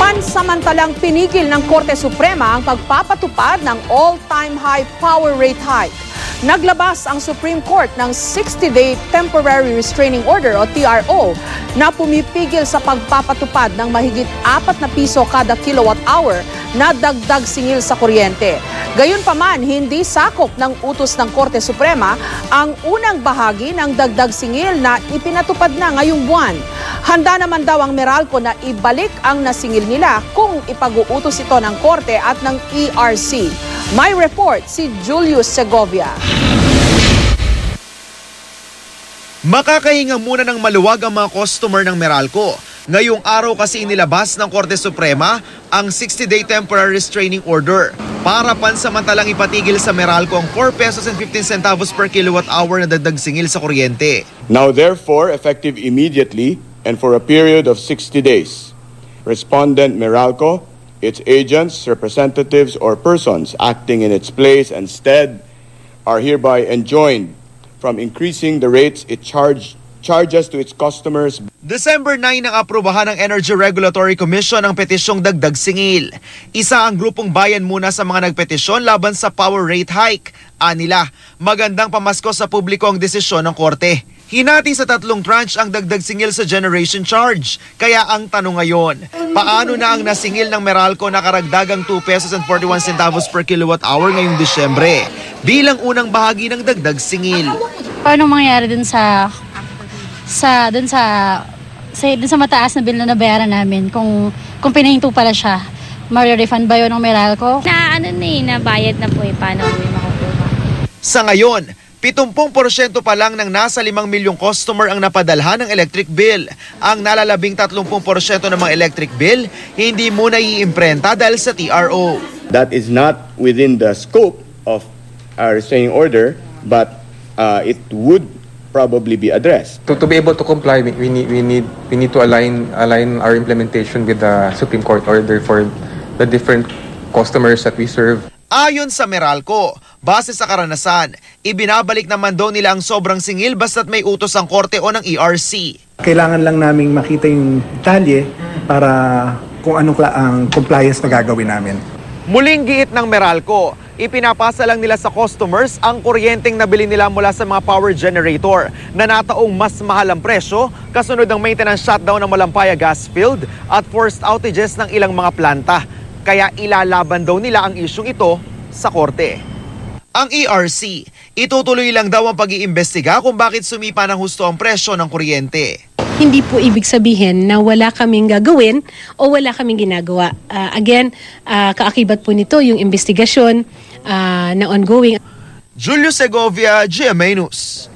Pansamantalang pinigil ng Korte Suprema ang pagpapatupad ng all-time high power rate hike. Naglabas ang Supreme Court ng 60-day Temporary Restraining Order o TRO na pumipigil sa pagpapatupad ng mahigit 4 na piso kada kilowatt-hour na dagdag singil sa kuryente. Gayunpaman, hindi sakop ng utos ng Korte Suprema ang unang bahagi ng dagdag singil na ipinatupad na ngayong buwan. Handa naman daw ang Meralco na ibalik ang nasingil nila kung ipag-uutos ito ng Korte at ng ERC. May report si Julius Segovia. Makakahinga muna ng maluwag ang mga customer ng Meralco. Ngayong araw kasi inilabas ng Korte Suprema ang 60-day temporary restraining order para pansamantalang ipatigil sa Meralco ang 4 pesos and 15 centavos per kilowatt-hour na dagdag singil sa kuryente. Now therefore, effective immediately and for a period of 60 days, Respondent Meralco, its agents, representatives, or persons acting in its place and stead are hereby enjoined from increasing the rates it charges to its customers. December 9 nang aprubahan ng Energy Regulatory Commission ang petisyong dagdag singil. Isa ang grupong Bayan Muna sa mga nagpetisyon laban sa power rate hike. Anila, magandang pamasko sa publiko ang desisyon ng Korte. Hinati sa 3 tranche ang dagdag singil sa generation charge. Kaya ang tanong ngayon, paano na ang nasingil ng Meralco na karagdagang 2 pesos and 41 centavos per kilowatt hour ngayong Disyembre bilang unang bahagi ng dagdag singil? Paano mangyayari dun sa mataas na bill na nabayaran namin kung pinahinto pala siya? Mare-refund ba yun ng Meralco? Nabayad na po paano po yung makukuha? Sa ngayon, 70% pa lang ng nasa 5 milyong customer ang napadalhan ng electric bill. Ang nalalabing 30% ng mga electric bill, hindi muna iimprenta dahil sa TRO. That is not within the scope of our restraining order, but it would probably be addressed. To be able to comply, we need to align our implementation with the Supreme Court order for the different customers that we serve. Ayon sa Meralco, base sa karanasan, ibinabalik naman daw nila ang sobrang singil basta't may utos ang Korte o ng ERC. Kailangan lang naming makita yung detalye para kung anong ang compliance na gagawin namin. Muling giit ng Meralco, ipinapasa lang nila sa customers ang kuryenteng nabili nila mula sa mga power generator na nataong mas mahal ang presyo kasunod ng maintenance shutdown ng Malampaya gas field at forced outages ng ilang mga planta. Kaya ilalaban daw nila ang isyung ito sa Korte. Ang ERC, itutuloy lang daw ang pag-iimbestiga kung bakit sumipa ng husto ang presyo ng kuryente. Hindi po ibig sabihin na wala kaming gagawin o wala kaming ginagawa. Kaakibat po nito yung investigasyon na ongoing. Julius Segovia, GMA News.